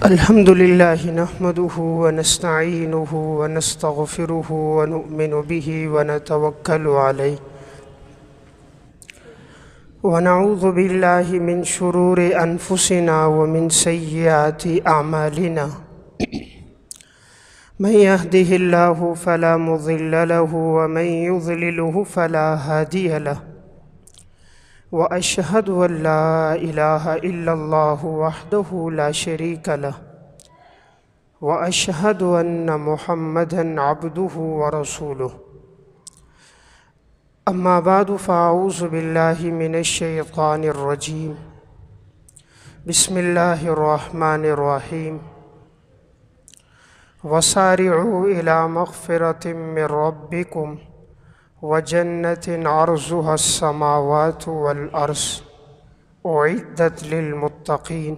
الحمد لله نحمده ونستعينه ونستغفره ونؤمن به ونتوكل عليه ونعوذ بالله من شرور أنفسنا ومن سيئات أعمالنا من يهده الله فلا مضل له ومن يضلله فلا هادي له وأشهد أن لا إله إلا الله وحده لا شريك له وأشهد أن محمدًا عبده ورسوله أما بعد فأعوذ بالله من الشيطان الرجيم بسم الله الرحمن الرحيم وسارعوا إلى مغفرة من ربكم وجنة عرضها السماوات والأرض أعدت للمتقين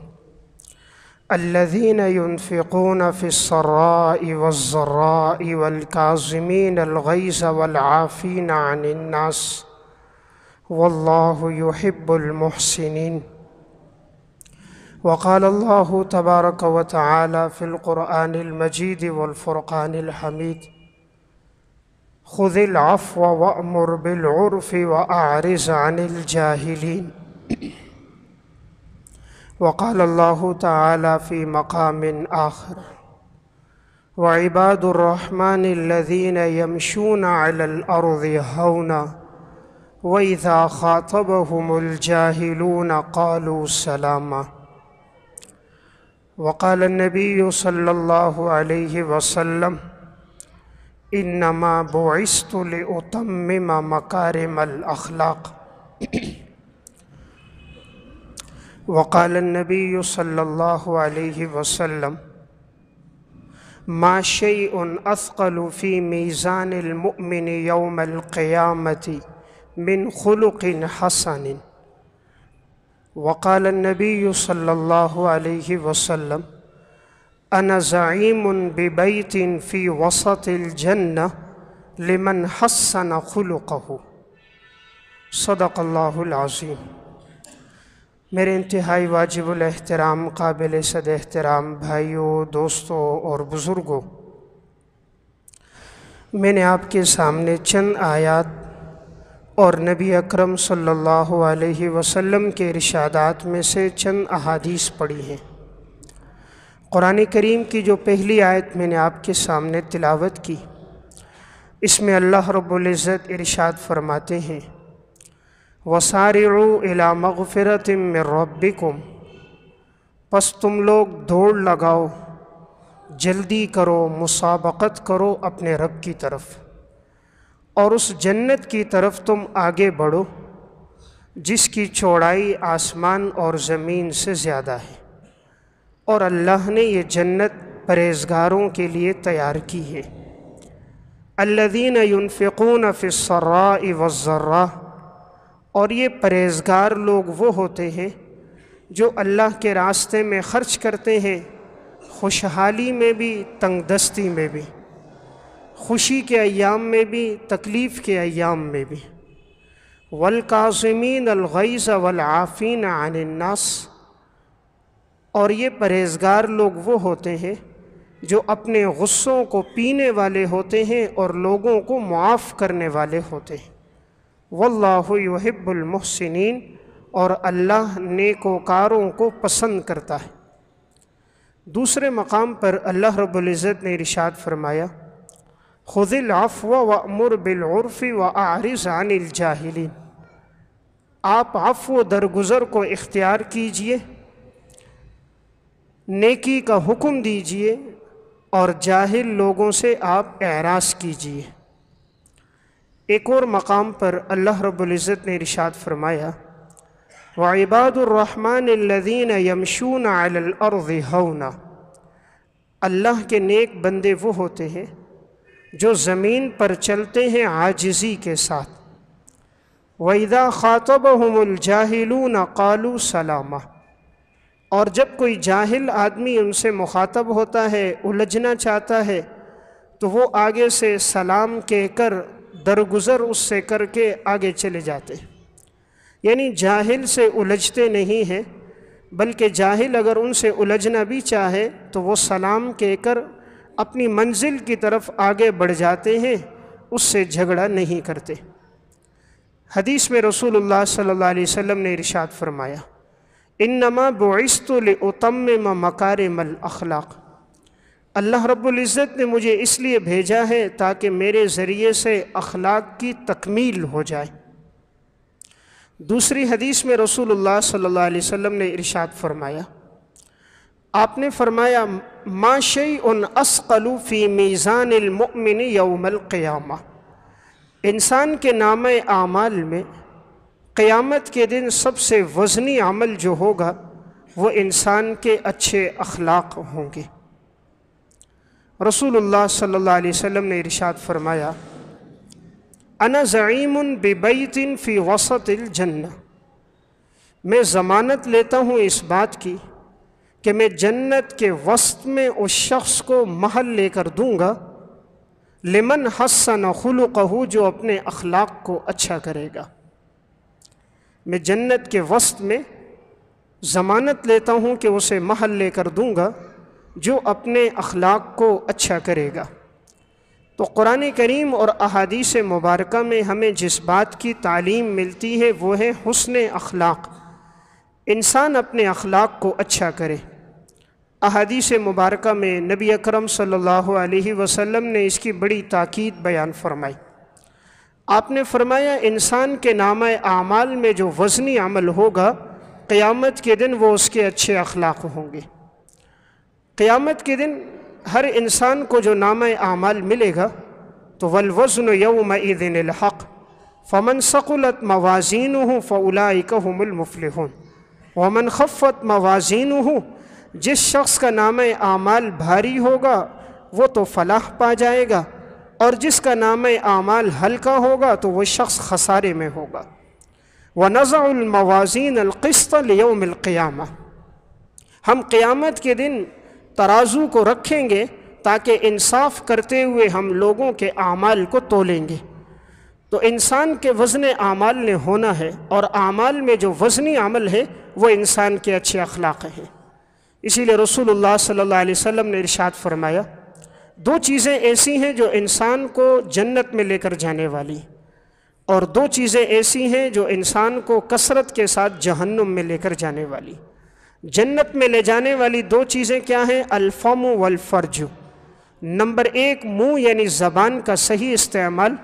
الذين ينفقون في السراء والضراء والكاظمين الغيظ والعافين عن الناس والله يحب المحسنين. وقال الله تبارك وتعالى في القرآن المجيد والفرقان الحميد خذ العفو وأمر بالعرف وأعرض عن الجاهلين. وقال الله تعالى في مقام آخر وعباد الرحمن الذين يمشون على الأرض هونا وإذا خاطبهم الجاهلون قالوا سلاما. وقال النبي صلى الله عليه وسلم إنما بعثت لأتمم مكارم الأخلاق. وقال النبي صلى الله عليه وسلم ما شيء أثقل في ميزان المؤمن يوم القيامة من خلق حسن. وقال النبي صلى الله عليه وسلم أنا زعيم ببيت في وسط الجنة لمن حسن خلقه. صدق اللہ العظیم. میرے انتہائی واجب الاحترام قابل صد احترام بھائیوں، دوستوں اور بزرگوں، میں نے آپ کے سامنے چند آیات اور نبی اکرم صلی اللہ علیہ وسلم کے ارشادات میں سے چند احادیث پڑھی ہیں۔ قرآن کریم کی جو پہلی آیت میں نے آپ کے سامنے تلاوت کی، اس میں اللہ رب العزت ارشاد فرماتے ہیں وَسَارِعُوا إِلَى مَغْفِرَةٍ مِّن رَبِّكُمْ، پس تم لوگ دوڑ لگاؤ، جلدی کرو، مسابقت کرو اپنے رب کی طرف، اور اس جنت کی طرف تم آگے بڑھو جس کی چوڑائی آسمان اور زمین سے زیادہ ہے، اور اللہ نے یہ جنت پرہیزگاروں کے لیے تیار کی ہے۔ الذین ينفقون فی السراء والضراء، اور یہ پرہیزگار لوگ وہ ہوتے ہیں جو اللہ کے راستے میں خرچ کرتے ہیں، خوشحالی میں بھی تنگ دستی میں بھی، خوشی کے ایام میں بھی تکلیف کے ایام میں بھی۔ والکاظمین الغیظ والعافین عن الناس، اور یہ پرہیزگار لوگ وہ ہوتے ہیں جو اپنے غصوں کو پینے والے ہوتے ہیں اور لوگوں کو معاف کرنے والے ہوتے ہیں۔ واللہ یحب المحسنین، اور اللہ نیکوکاروں کو پسند کرتا ہے۔ دوسرے مقام پر اللہ رب العزت نے ارشاد فرمایا خذ العفو وأمر بالعرف وأعرض عن الجاہلین، آپ عفو و درگزر کو اختیار کیجئے، نیکی کا حکم دیجئے اور جاہل لوگوں سے آپ اعراض کیجئے۔ ایک اور مقام پر اللہ رب العزت نے ارشاد فرمایا وَعِبَادُ الرَّحْمَنِ الَّذِينَ يَمْشُونَ عَلَى الْأَرْضِ هَوْنًا، اللہ کے نیک بندے وہ ہوتے ہیں جو زمین پر چلتے ہیں عاجزی کے ساتھ۔ وَإِذَا خَاطَبَهُمُ الْجَاهِلُونَ قَالُوا سَلَامًا، اور جب کوئی جاہل آدمی ان سے مخاطب ہوتا ہے، الجھنا چاہتا ہے، تو وہ آگے سے سلام کہہ کر درگزر اس سے کر کے آگے چلے جاتے ہیں۔ یعنی جاہل سے الجھتے نہیں ہیں بلکہ جاہل اگر ان سے الجھنا بھی چاہے تو وہ سلام کہہ کر اپنی منزل کی طرف آگے بڑھ جاتے ہیں، اس سے جھگڑا نہیں کرتے۔ حدیث میں رسول اللہ صلی اللہ علیہ وسلم نے ارشاد فرمایا، انما بعثت لاتمم مکارم الاخلاق، اللہ رب العزت نے مجھے اس لیے بھیجا ہے تاکہ میرے ذریعے سے اخلاق کی تکمیل ہو جائے۔ دوسری حدیث میں رسول اللہ صلی اللہ علیہ وسلم نے ارشاد فرمایا، آپ نے فرمایا ما شیء اثقل فی میزان المؤمن یوم القیامہ، انسان کے نامہ اعمال میں قیامت کے دن سب سے وزنی عمل جو ہوگا وہ انسان کے اچھے اخلاق ہوں گے۔ رسول اللہ صلی اللہ علیہ وسلم نے ارشاد فرمایا، انا زعیم ببیت فی وسط الجنہ، میں ضمانت لیتا ہوں اس بات کی کہ میں جنت کے وسط میں اس شخص کو محل لے کر دوں گا، لمن حسن خلقہ، جو اپنے اخلاق کو اچھا کرے گا۔ میں جنت کے وسط میں ضمانت لیتا ہوں کہ اسے محل لے کر دوں گا جو اپنے اخلاق کو اچھا کرے گا۔ تو قرآن کریم اور احادیث مبارکہ میں ہمیں جس بات کی تعلیم ملتی ہے وہ ہے حسن اخلاق، انسان اپنے اخلاق کو اچھا کرے۔ احادیث مبارکہ میں نبی اکرم صلی اللہ علیہ وسلم نے اس کی بڑی تاکید بیان فرمائی۔ آپ نے فرمایا انسان کے نامہ اعمال میں جو وزنی عمل ہوگا قیامت کے دن وہ اس کے اچھے اخلاق ہوں گے۔ قیامت کے دن ہر انسان کو جو نامہ اعمال ملے گا تو والوزن یومئذ الحق فمن ثقلت موازینہ فاولئک هم المفلحون ومن خفت موازینہ، جس شخص کا نامہ اعمال بھاری ہوگا وہ تو فلاح پا جائے گا، اور جس کا نامہ اعمال ہلکا ہوگا تو وہ شخص خسارے میں ہوگا۔ وَنَضَعُ الْمَوَازِينَ الْقِسْطَ لِيَوْمِ الْقِيَامَةِ، ہم قیامت کے دن ترازو کو رکھیں گے تاکہ انصاف کرتے ہوئے ہم لوگوں کے اعمال کو تولیں گے۔ تو انسان کے وزن اعمال نے ہونا ہے، اور اعمال میں جو وزنی عمل ہے وہ انسان کے اچھے اخلاق ہیں۔ اسی لیے رسول اللہ صلی اللہ علیہ وسلم نے ارشاد فرمایا، دو چیزیں ایسی ہیں جو انسان کو جنت میں لے کر جانے والی، اور دو چیزیں ایسی ہیں جو انسان کو کثرت کے ساتھ جہنم میں لے کر جانے والی۔ جنت میں لے جانے والی دو چیزیں کیا ہیں؟ الفم والفرج، نمبر ایک منہ یعنی زبان کا صحیح استعمال،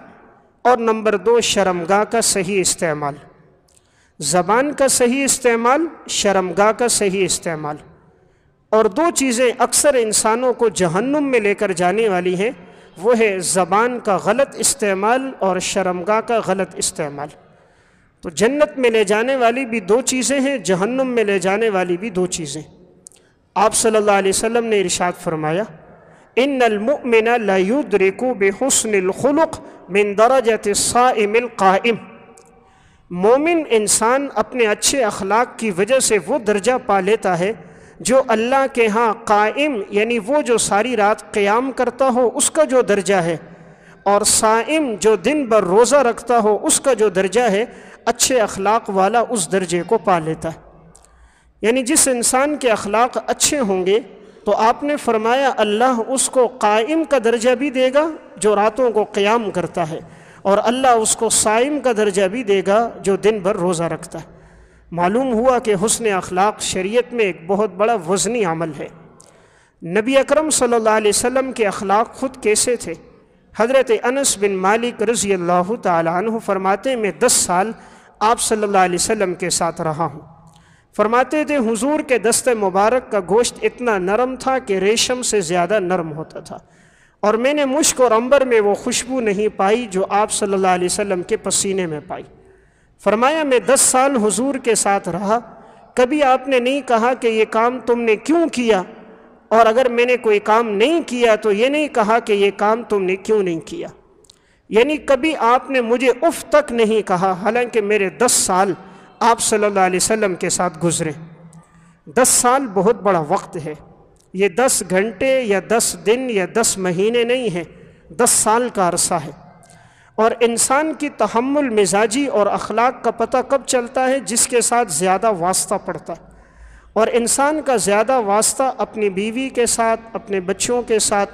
اور نمبر دو شرمگاہ کا صحیح استعمال۔ زبان کا صحیح استعمال، شرمگاہ کا صحیح استعمال، اور دو چیزیں اکثر انسانوں کو جہنم میں لے کر جانے والی ہیں، وہ ہے زبان کا غلط استعمال اور شرمگاہ کا غلط استعمال۔ تو جنت میں لے جانے والی بھی دو چیزیں ہیں، جہنم میں لے جانے والی بھی دو چیزیں۔ آپ صلی اللہ علیہ وسلم نے ارشاد فرمایا، ان المؤمن لا يدرك بحسن الخلق من درجة الصائم القائم، مومن انسان اپنے اچھے اخلاق کی وجہ سے وہ درجہ پا لیتا ہے جو اللہ کے ہاں قائم یعنی وہ جو ساری رات قیام کرتا ہو اس کا جو درجہ ہے، اور صائم جو دن بھر روزہ رکھتا ہو اس کا جو درجہ ہے، اچھے اخلاق والا اس درجے کو پا لیتا ہے۔ یعنی جس انسان کے اخلاق اچھے ہوں گے تو آپ نے فرمایا اللہ اس کو قائم کا درجہ بھی دے گا جو راتوں کو قیام کرتا ہے، اور اللہ اس کو صائم کا درجہ بھی دے گا جو دن بھر روزہ رکھتا ہے۔ معلوم ہوا کہ حسن اخلاق شریعت میں ایک بہت بڑا وزنی عمل ہے۔ نبی اکرم صلی اللہ علیہ وسلم کے اخلاق خود کیسے تھے؟ حضرت انس بن مالک رضی اللہ تعالی عنہ فرماتے میں 10 سال آپ صلی اللہ علیہ وسلم کے ساتھ رہا ہوں۔ فرماتے تھے حضور کے دست مبارک کا گوشت اتنا نرم تھا کہ ریشم سے زیادہ نرم ہوتا تھا، اور میں نے مشک اور عنبر میں وہ خوشبو نہیں پائی جو آپ صلی اللہ علیہ وسلم کے پسینے میں پائی۔ فرمایا میں 10 سال حضور کے ساتھ رہا، کبھی آپ نے نہیں کہا کہ یہ کام تم نے کیوں کیا، اور اگر میں نے کوئی کام نہیں کیا تو یہ نہیں کہا کہ یہ کام تم نے کیوں نہیں کیا۔ یعنی کبھی آپ نے مجھے اف تک نہیں کہا، حالانکہ میرے 10 سال آپ صلی اللہ علیہ وسلم کے ساتھ گزرے۔ 10 سال بہت بڑا وقت ہے، یہ 10 گھنٹے یا 10 دن یا 10 مہینے نہیں ہیں، 10 سال کا عرصہ ہے۔ اور انسان کی تحمل مزاجی اور اخلاق کا پتہ کب چلتا ہے؟ جس کے ساتھ زیادہ واسطہ پڑتا ہے، اور انسان کا زیادہ واسطہ اپنی بیوی کے ساتھ، اپنے بچوں کے ساتھ،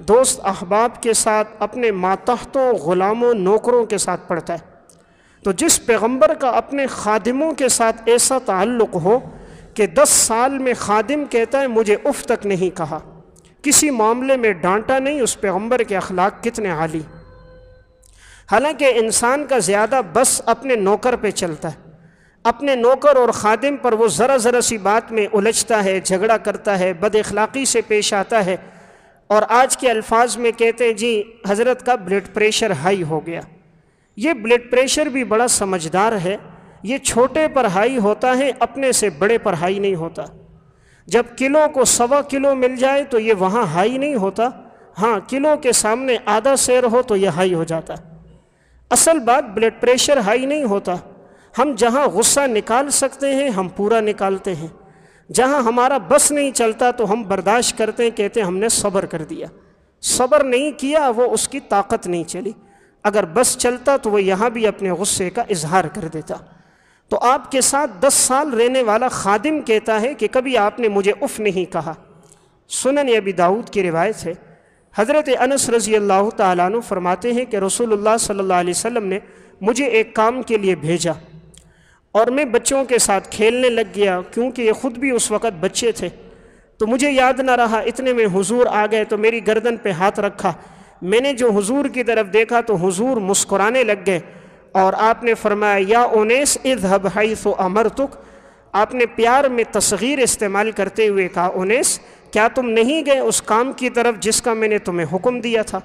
دوست احباب کے ساتھ، اپنے ماتحتوں، غلاموں، نوکروں کے ساتھ پڑتا ہے۔ تو جس پیغمبر کا اپنے خادموں کے ساتھ ایسا تعلق ہو کہ 10 سال میں خادم کہتا ہے مجھے اف تک نہیں کہا، کسی معاملے میں ڈانٹا نہیں، اس پیغمبر کے اخلاق کتنے عالی۔ حالانکہ انسان کا زیادہ بس اپنے نوکر پہ چلتا ہے، اپنے نوکر اور خادم پر وہ ذرا سی بات میں الجھتا ہے، جھگڑا کرتا ہے، بد اخلاقی سے پیش آتا ہے، اور آج کے الفاظ میں کہتے ہیں جی حضرت کا بلڈ پریشر ہائی ہو گیا۔ یہ بلڈ پریشر بھی بڑا سمجھدار ہے، یہ چھوٹے پر ہائی ہوتا ہے، اپنے سے بڑے پر ہائی نہیں ہوتا۔ جب کلو کو 1.25 کلو مل جائے تو یہ وہاں ہائی نہیں ہوتا، ہاں کلو کے سامنے آدھا سیر ہو تو یہ ہائی ہو جاتا۔ اصل بات بلڈ پریشر ہائی نہیں ہوتا، ہم جہاں غصہ نکال سکتے ہیں ہم پورا نکالتے ہیں، جہاں ہمارا بس نہیں چلتا تو ہم برداشت کرتے ہیں، کہتے ہیں ہم نے صبر کر دیا۔ صبر نہیں کیا، وہ اس کی طاقت نہیں چلی۔ اگر بس چلتا تو وہ یہاں بھی اپنے غصے کا اظہار کر دیتا۔ تو آپ کے ساتھ 10 سال رہنے والا خادم کہتا ہے کہ کبھی آپ نے مجھے اف نہیں کہا۔ سنن ابی داؤد کی روایت ہے، حضرت انس رضی اللہ تعالیٰ عنہ فرماتے ہیں کہ رسول اللہ صلی اللہ علیہ وسلم نے مجھے ایک کام کے لیے بھیجا اور میں بچوں کے ساتھ کھیلنے لگ گیا، کیونکہ یہ خود بھی اس وقت بچے تھے، تو مجھے یاد نہ رہا، اتنے میں حضور آ گئے تو میری گردن پہ ہاتھ رکھا، میں نے جو حضور کی طرف دیکھا تو حضور مسکرانے لگ گئے، اور آپ نے فرمایا یا انیس اذهب حیث امرتک، آپ نے پیار میں تصغیر استعمال کرتے ہوئے کہا انیس کیا تم نہیں گئے اس کام کی طرف جس کا میں نے تمہیں حکم دیا تھا؟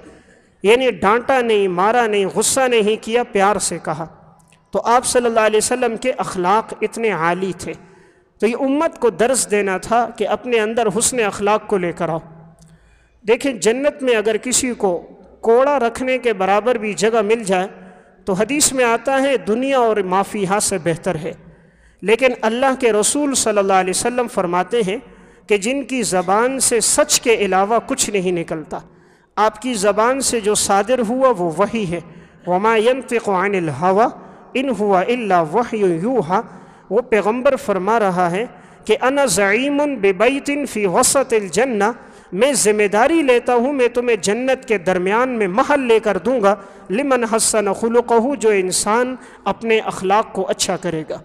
یعنی ڈانٹا نہیں، مارا نہیں، غصہ نہیں کیا، پیار سے کہا۔ تو آپ صلی اللہ علیہ وسلم کے اخلاق اتنے عالی تھے، تو یہ امت کو درس دینا تھا کہ اپنے اندر حسن اخلاق کو لے کر آؤ۔ دیکھیں جنت میں اگر کسی کو کوڑا رکھنے کے برابر بھی جگہ مل جائے تو حدیث میں آتا ہے دنیا اور ما فیہا سے بہتر ہے، لیکن اللہ کے رسول صلی اللہ علیہ وسلم فرماتے ہیں کہ جن کی زبان سے سچ کے علاوہ کچھ نہیں نکلتا، آپ کی زبان سے جو صادر ہوا وہ وحی ہے، وما ينطق عن الهوى ان هو الا وحی یوحى، وہ پیغمبر فرما رہا ہے کہ انا زعیم ببیت فی وسط الجنہ، میں ذمہ داری لیتا ہوں، میں تمہیں جنت کے درمیان میں محل لے کر دوں گا، لمن حسن خلقہ، جو انسان اپنے اخلاق کو اچھا کرے گا۔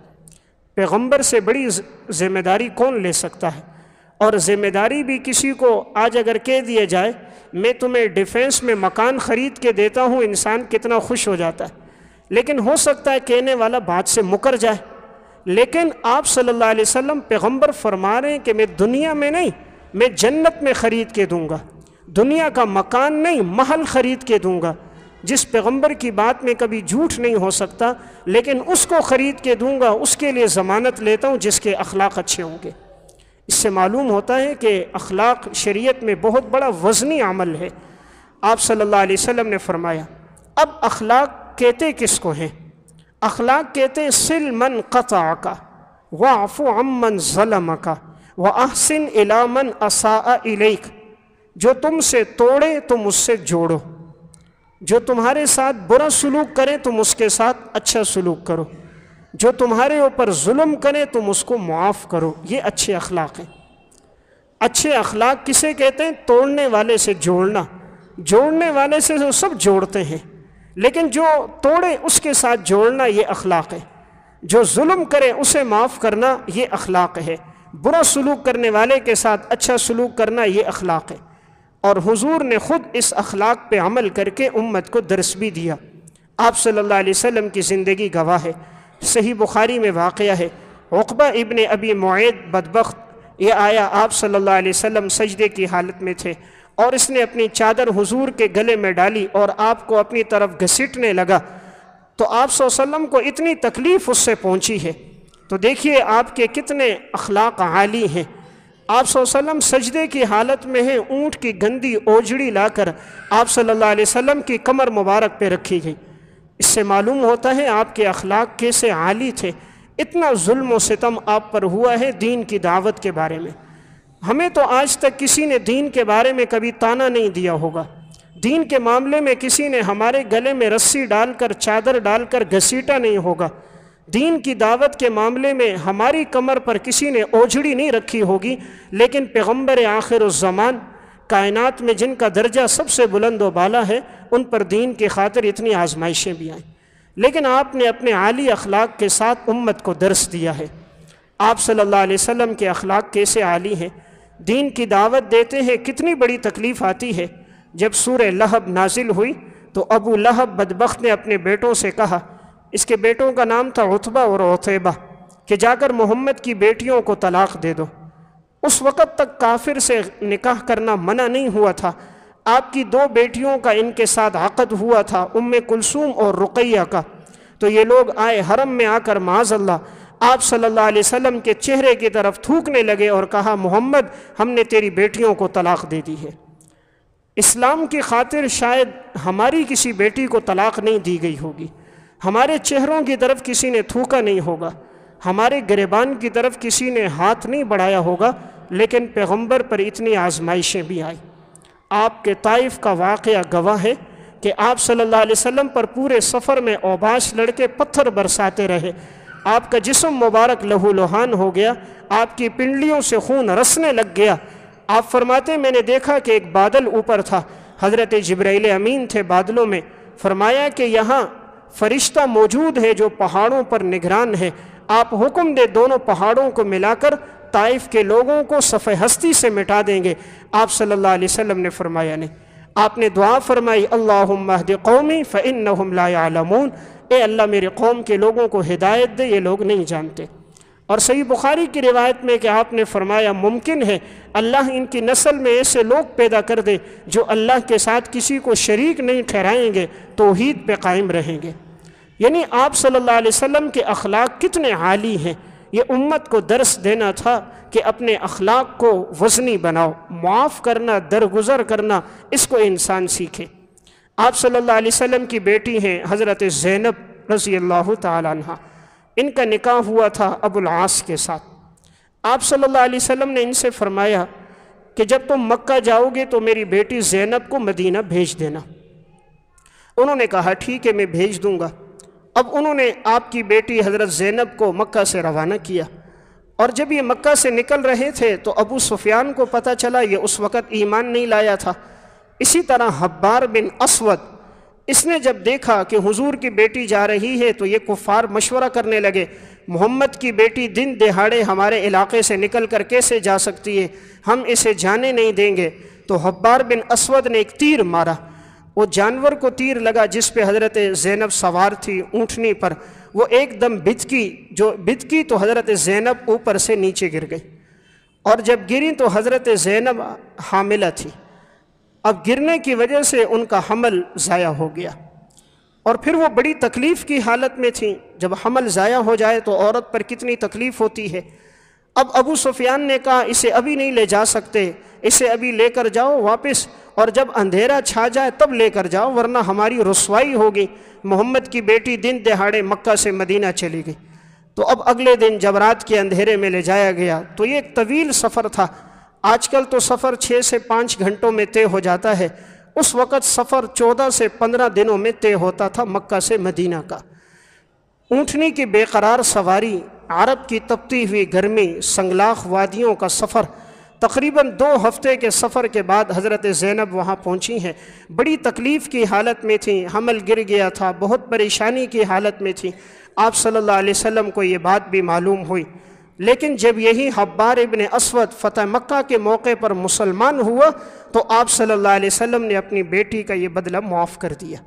پیغمبر سے بڑی ذمہ داری کون لے سکتا ہے؟ اور ذمہ داری بھی کسی کو آج اگر کہہ دیا جائے میں تمہیں ڈیفینس میں مکان خرید کے دیتا ہوں، انسان کتنا خوش ہو جاتا ہے، لیکن ہو سکتا ہے کہنے والا بات سے مکر جائے۔ لیکن آپ صلی اللہ علیہ وسلم پیغمبر فرما رہے ہیں کہ میں دنیا میں نہیں، میں جنت میں خرید کے دوں گا، دنیا کا مکان نہیں، محل خرید کے دوں گا۔ جس پیغمبر کی بات میں کبھی جھوٹ نہیں ہو سکتا، لیکن اس کو خرید کے دوں گا، اس کے لیے ضمانت لیتا ہوں جس کے اخلاق اچھے ہوں گے۔ اس سے معلوم ہوتا ہے کہ اخلاق شریعت میں بہت بڑا وزنی عمل ہے۔ آپ صلی اللہ علیہ وسلم نے فرمایا، اب اخلاق کہتے کس کو ہیں؟ اخلاق کہتے ہیں سل من قطعک واعف عمن ظلمک واحسن الی من اساء الیک، جو تم سے توڑے تم اس سے جوڑو، جو تمہارے ساتھ برا سلوک کرے تم اس کے ساتھ اچھا سلوک کرو، جو تمہارے اوپر ظلم کرے تم اس کو معاف کرو۔ یہ اچھے اخلاق ہیں۔ اچھے اخلاق کسے کہتے ہیں؟ توڑنے والے سے جوڑنا، جوڑنے والے سے وہ سب جوڑتے ہیں، لیکن جو توڑے اس کے ساتھ جوڑنا یہ اخلاق ہے۔ جو ظلم کرے اسے معاف کرنا یہ اخلاق ہے۔ برا سلوک کرنے والے کے ساتھ اچھا سلوک کرنا یہ اخلاق ہے۔ اور حضور نے خود اس اخلاق پہ عمل کر کے امت کو درس بھی دیا۔ آپ صلی اللہ علیہ وسلم کی زندگی گواہ ہے۔ صحیح بخاری میں واقعہ ہے، عقبہ ابن ابی معیط بدبخت یہ آیا، آپ صلی اللہ علیہ وسلم سجدے کی حالت میں تھے اور اس نے اپنی چادر حضور کے گلے میں ڈالی اور آپ کو اپنی طرف گھسیٹنے لگا، تو آپ صلی اللہ علیہ وسلم کو اتنی تکلیف اس سے پہنچی ہے۔ تو دیکھیے آپ کے کتنے اخلاق عالی ہیں۔ آپ صلی اللہ علیہ وسلم سجدے کی حالت میں ہیں، اونٹ کی گندی اوجڑی لا کر آپ صلی اللہ علیہ وسلم کی کمر مبارک پہ رکھی گئی۔ اس سے معلوم ہوتا ہے آپ کے اخلاق کیسے عالی تھے۔ اتنا ظلم و ستم آپ پر ہوا ہے دین کی دعوت کے بارے میں۔ ہمیں تو آج تک کسی نے دین کے بارے میں کبھی تانا نہیں دیا ہوگا، دین کے معاملے میں کسی نے ہمارے گلے میں رسی ڈال کر چادر ڈال کر گھسیٹا نہیں ہوگا، دین کی دعوت کے معاملے میں ہماری کمر پر کسی نے اوجھڑی نہیں رکھی ہوگی، لیکن پیغمبر آخر الزمان، کائنات میں جن کا درجہ سب سے بلند و بالا ہے، ان پر دین کی خاطر اتنی آزمائشیں بھی آئیں، لیکن آپ نے اپنے عالی اخلاق کے ساتھ امت کو درس دیا ہے۔ آپ صلی اللہ علیہ وسلم کے اخلاق کیسے عالی ہیں، دین کی دعوت دیتے ہیں، کتنی بڑی تکلیف آتی ہے۔ جب سورہ لہب نازل ہوئی تو ابو لہب بدبخت نے اپنے بیٹوں سے کہا، اس کے بیٹوں کا نام تھا عتبہ اور عتیبہ، کہ جا کر محمد کی بیٹیوں کو طلاق دے دو۔ اس وقت تک کافر سے نکاح کرنا منع نہیں ہوا تھا۔ آپ کی 2 بیٹیوں کا ان کے ساتھ عقد ہوا تھا، ام کلثوم اور رقیہ کا۔ تو یہ لوگ آئے حرم میں آ کر معاذ اللہ آپ صلی اللہ علیہ وسلم کے چہرے کی طرف تھوکنے لگے اور کہا، محمد ہم نے تیری بیٹیوں کو طلاق دے دی ہے۔ اسلام کی خاطر شاید ہماری کسی بیٹی کو طلاق نہیں دی گئی ہوگی، ہمارے چہروں کی طرف کسی نے تھوکا نہیں ہوگا، ہمارے گریبان کی طرف کسی نے ہاتھ نہیں بڑھایا ہوگا، لیکن پیغمبر پر اتنی آزمائشیں بھی آئیں۔ آپ کے طائف کا واقعہ گواہ ہے کہ آپ صلی اللہ علیہ وسلم پر پورے سفر میں اوباش لڑکے پتھر برساتے رہے، آپ کا جسم مبارک لہو لہان ہو گیا، آپ کی پنڈلیوں سے خون رسنے لگ گیا۔ آپ فرماتے میں نے دیکھا کہ ایک بادل اوپر تھا، حضرت جبرائیل امین تھے بادلوں میں، فرمایا کہ یہاں فرشتہ موجود ہے جو پہاڑوں پر نگران ہے، آپ حکم دے دونوں پہاڑوں کو ملا کر طائف کے لوگوں کو صفحہ ہستی سے مٹا دیں گے۔ آپ صلی اللہ علیہ وسلم نے فرمایا نہیں، آپ نے دعا فرمائی، اللہم اہد قومی فإنہم لا یعلمون، اے اللہ میرے قوم کے لوگوں کو ہدایت دے، یہ لوگ نہیں جانتے۔ اور صحیح بخاری کی روایت میں کہ آپ نے فرمایا ممکن ہے اللہ ان کی نسل میں ایسے لوگ پیدا کر دے جو اللہ کے ساتھ کسی کو شریک نہیں ٹھہرائیں گے، توحید پہ قائم رہیں گے۔ یعنی آپ صلی اللہ علیہ وسلم کے اخلاق کتنے عالی ہیں، یہ امت کو درس دینا تھا کہ اپنے اخلاق کو وزنی بناؤ، معاف کرنا، درگزر کرنا، اس کو انسان سیکھے۔ آپ صلی اللہ علیہ وسلم کی بیٹی ہیں حضرت زینب رضی اللہ تعالیٰ عنہ، ان کا نکاح ہوا تھا ابو العاص کے ساتھ۔ آپ صلی اللہ علیہ وسلم نے ان سے فرمایا کہ جب تم مکہ جاؤ گے تو میری بیٹی زینب کو مدینہ بھیج دینا۔ انہوں نے کہا ٹھیک ہے میں بھیج دوں گا۔ اب انہوں نے آپ کی بیٹی حضرت زینب کو مکہ سے روانہ کیا، اور جب یہ مکہ سے نکل رہے تھے تو ابو سفیان کو پتہ چلا، یہ اس وقت ایمان نہیں لایا تھا۔ اسی طرح حبار بن اسود، اس نے جب دیکھا کہ حضور کی بیٹی جا رہی ہے تو یہ کفار مشورہ کرنے لگے، محمد کی بیٹی دن دہاڑے ہمارے علاقے سے نکل کر کیسے جا سکتی ہے، ہم اسے جانے نہیں دیں گے۔ تو حبار بن اسود نے ایک تیر مارا، وہ جانور کو تیر لگا جس پہ حضرت زینب سوار تھی اونٹنی پر، وہ ایک دم بتکی تو حضرت زینب اوپر سے نیچے گر گئی، اور جب گری تو حضرت زینب حاملہ تھی۔ اب گرنے کی وجہ سے ان کا حمل ضائع ہو گیا، اور پھر وہ بڑی تکلیف کی حالت میں تھیں۔ جب حمل ضائع ہو جائے تو عورت پر کتنی تکلیف ہوتی ہے۔ اب ابو سفیان نے کہا اسے ابھی نہیں لے جا سکتے، اسے ابھی لے کر جاؤ واپس، اور جب اندھیرا چھا جائے تب لے کر جاؤ ورنہ ہماری رسوائی ہوگی۔ محمد کی بیٹی دن دہاڑے مکہ سے مدینہ چلی گئی۔ تو اب اگلے دن جب رات کے اندھیرے میں لے جایا گیا تو یہ ایک طویل سفر تھا۔ آج کل تو سفر 6 سے 5 گھنٹوں میں طے ہو جاتا ہے، اس وقت سفر 14 سے 15 دنوں میں طے ہوتا تھا مکہ سے مدینہ کا۔ اونٹنی کی بے قرار سواری، عرب کی تپتی ہوئی گرمی، سنگلاخ وادیوں کا سفر، تقریباً 2 ہفتے کے سفر کے بعد حضرت زینب وہاں پہنچی ہیں۔ بڑی تکلیف کی حالت میں تھیں، حمل گر گیا تھا، بہت پریشانی کی حالت میں تھیں۔ آپ صلی اللہ علیہ وسلم کو یہ بات بھی معلوم ہوئی، لیکن جب یہی حبار ابن اسود فتح مکہ کے موقع پر مسلمان ہوا تو آپ صلی اللہ علیہ وسلم نے اپنی بیٹی کا یہ بدلہ معاف کر دیا۔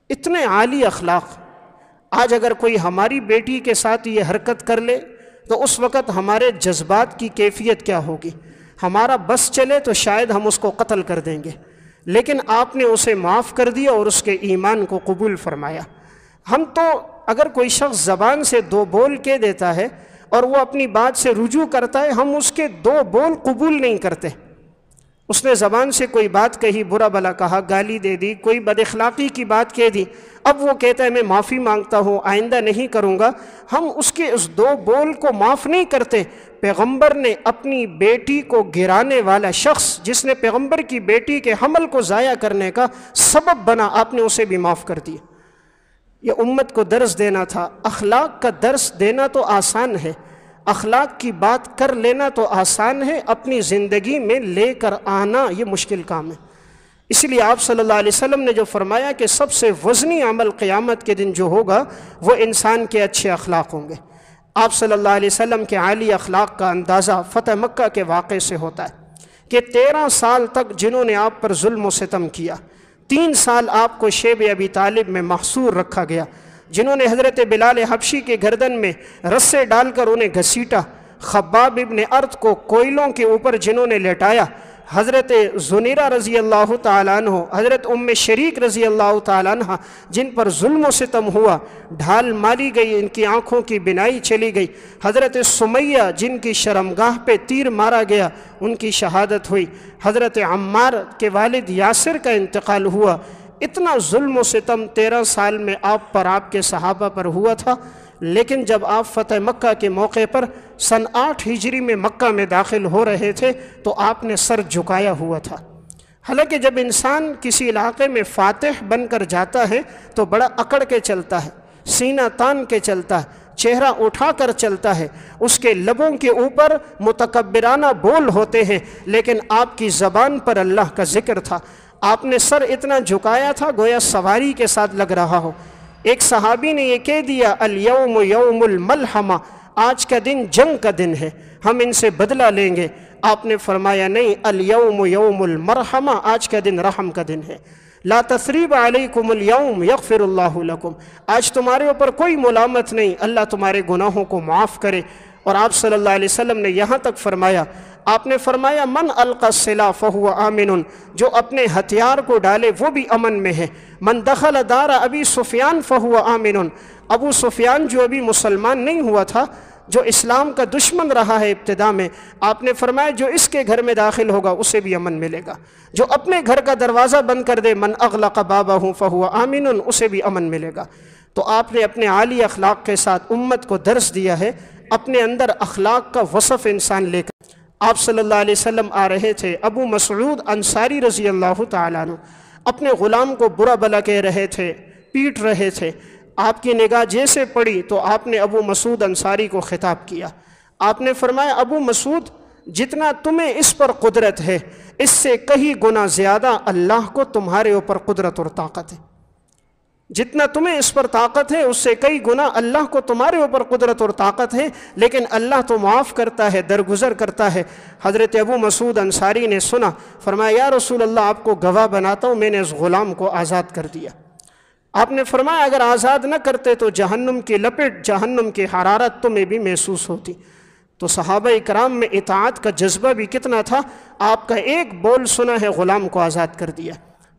اتنے عالی اخلاق، آج اگر کوئی ہماری بیٹی کے ساتھ یہ حرکت کر لے تو اس وقت ہمارے جذبات کی کیفیت کیا ہوگی؟ ہمارا بس چلے تو شاید ہم اس کو قتل کر دیں گے، لیکن آپ نے اسے معاف کر دیا اور اس کے ایمان کو قبول فرمایا۔ ہم تو اگر کوئی شخص زبان سے 2 بول کہہ دیتا ہے اور وہ اپنی بات سے رجوع کرتا ہے، ہم اس کے 2 بول قبول نہیں کرتے۔ اس نے زبان سے کوئی بات کہی، برا بلا کہا، گالی دے دی، کوئی بد اخلاقی کی بات کہہ دی، اب وہ کہتا ہے میں معافی مانگتا ہوں، آئندہ نہیں کروں گا۔ ہم اس کے اس 2 بول کو معاف نہیں کرتے۔ پیغمبر نے اپنی بیٹی کو گرانے والا شخص جس نے پیغمبر کی بیٹی کے حمل کو ضائع کرنے کا سبب بنا، آپ نے اسے بھی معاف کر دیا۔ یہ امت کو درس دینا تھا۔ اخلاق کا درس دینا تو آسان ہے، اخلاق کی بات کر لینا تو آسان ہے، اپنی زندگی میں لے کر آنا یہ مشکل کام ہے۔ اس لیے آپ صلی اللہ علیہ وسلم نے جو فرمایا کہ سب سے وزنی عمل قیامت کے دن جو ہوگا وہ انسان کے اچھے اخلاق ہوں گے۔ آپ صلی اللہ علیہ وسلم کے عالی اخلاق کا اندازہ فتح مکہ کے واقعے سے ہوتا ہے کہ 13 سال تک جنہوں نے آپ پر ظلم و ستم کیا، 3 سال آپ کو شیب ابی طالب میں محصور رکھا گیا، جنہوں نے حضرت بلال حبشی کے گردن میں رسے ڈال کر انہیں گھسیٹا، خباب ابن ارت کو کوئلوں کے اوپر جنہوں نے لٹایا، حضرت زنیرہ رضی اللہ تعالیٰ عنہ، حضرت ام شریک رضی اللہ تعالیٰ عنہ جن پر ظلم و ستم ہوا، ڈھال ماری گئی، ان کی آنکھوں کی بینائی چلی گئی، حضرت سمیہ جن کی شرمگاہ پہ تیر مارا گیا ان کی شہادت ہوئی، حضرت عمار کے والد یاسر کا انتقال ہوا۔ اتنا ظلم و ستم 13 سال میں آپ پر، آپ کے صحابہ پر ہوا تھا، لیکن جب آپ فتح مکہ کے موقع پر سن 8 ہجری میں مکہ میں داخل ہو رہے تھے تو آپ نے سر جھکایا ہوا تھا۔ حالانکہ جب انسان کسی علاقے میں فاتح بن کر جاتا ہے تو بڑا اکڑ کے چلتا ہے، سینہ تان کے چلتا ہے، چہرہ اٹھا کر چلتا ہے، اس کے لبوں کے اوپر متکبرانہ بول ہوتے ہیں، لیکن آپ کی زبان پر اللہ کا ذکر تھا۔ آپ نے سر اتنا جھکایا تھا گویا سواری کے ساتھ لگ رہا ہو۔ ایک صحابی نے یہ کہہ دیا، الیوم یوم الملحمہ، آج کا دن جنگ کا دن ہے، ہم ان سے بدلہ لیں گے۔ آپ نے فرمایا نہیں، الیوم یوم المرحمہ، آج کا دن رحم کا دن ہے۔ لا تثریب علیکم الیوم یغفر اللہ لکم، آج تمہارے اوپر کوئی ملامت نہیں، اللہ تمہارے گناہوں کو معاف کرے۔ اور آپ صلی اللہ علیہ وسلم نے یہاں تک فرمایا، آپ نے فرمایا من القى السلاح فهو آمن، جو اپنے ہتھیار کو ڈالے وہ بھی امن میں ہے۔ من دخل دار ابی سفیان فهو آمن، ابو سفیان جو ابھی مسلمان نہیں ہوا تھا، جو اسلام کا دشمن رہا ہے ابتدا میں، آپ نے فرمایا جو اس کے گھر میں داخل ہوگا اسے بھی امن ملے گا۔ جو اپنے گھر کا دروازہ بند کر دے، من اغلق بابہ فهو آمن، اسے بھی امن ملے گا۔ تو آپ نے اپنے عالی اخلاق کے ساتھ امت کو درس دیا ہے، اپنے اندر اخلاق کا وصف انسان لے کر۔ آپ صلی اللہ علیہ وسلم آ رہے تھے، ابو مسعود انصاری رضی اللہ تعالیٰ عنہ اپنے غلام کو برا بلا کہہ رہے تھے، پیٹ رہے تھے۔ آپ کی نگاہ جیسے پڑی تو آپ نے ابو مسعود انصاری کو خطاب کیا۔ آپ نے فرمایا، ابو مسعود، جتنا تمہیں اس پر قدرت ہے اس سے کہیں گنا زیادہ اللہ کو تمہارے اوپر قدرت اور طاقت ہے۔ جتنا تمہیں اس پر طاقت ہے اس سے کئی گنا اللہ کو تمہارے اوپر قدرت اور طاقت ہے، لیکن اللہ تو معاف کرتا ہے، درگزر کرتا ہے۔ حضرت ابو مسعود انصاری نے سنا، فرمایا یا رسول اللہ، آپ کو گواہ بناتا ہوں، میں نے اس غلام کو آزاد کر دیا۔ آپ نے فرمایا اگر آزاد نہ کرتے تو جہنم کی لپٹ، جہنم کی حرارت تمہیں بھی محسوس ہوتی۔ تو صحابہ اکرام میں اطاعت کا جذبہ بھی کتنا تھا، آپ کا ایک بول سنا ہے غلام کو آزاد کر دیا۔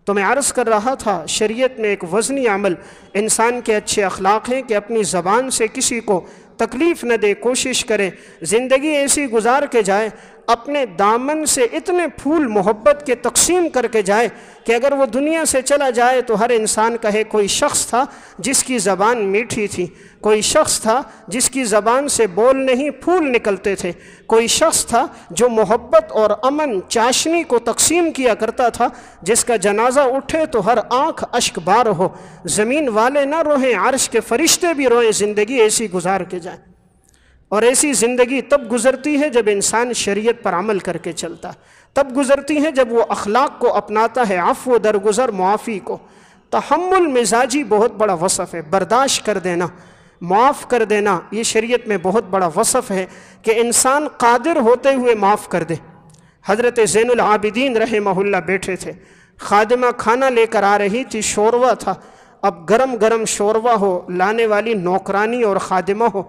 تو میں عرض کر رہا تھا، شریعت میں ایک وزنی عمل انسان کے اچھے اخلاق ہیں کہ اپنی زبان سے کسی کو تکلیف نہ دے، کوشش کرے زندگی ایسی گزار کے جائے، اپنے دامن سے اتنے پھول محبت کے تقسیم کر کے جائے کہ اگر وہ دنیا سے چلا جائے تو ہر انسان کہے کوئی شخص تھا جس کی زبان میٹھی تھی، کوئی شخص تھا جس کی زبان سے بول نہیں پھول نکلتے تھے، کوئی شخص تھا جو محبت اور امن چاشنی کو تقسیم کیا کرتا تھا، جس کا جنازہ اٹھے تو ہر آنکھ اشک بار ہو، زمین والے نہ روئیں، عرش کے فرشتے بھی روئیں، زندگی ایسی گزار کے جائیں۔ اور ایسی زندگی تب گزرتی ہے جب انسان شریعت پر عمل کر کے چلتا ہے، تب گزرتی ہے جب وہ اخلاق کو اپناتا ہے، عفو درگزر معافی کو۔ تحمل مزاجی بہت بڑا وصف ہے، برداشت کر دینا، معاف کر دینا، یہ شریعت میں بہت بڑا وصف ہے کہ انسان قادر ہوتے ہوئے معاف کر دے۔ حضرت زین العابدین رحمہ اللہ بیٹھے تھے، خادمہ کھانا لے کر آ رہی تھی، شوروا تھا، اب گرم گرم شوروا ہو، لانے والی نوکرانی اور خادمہ ہو،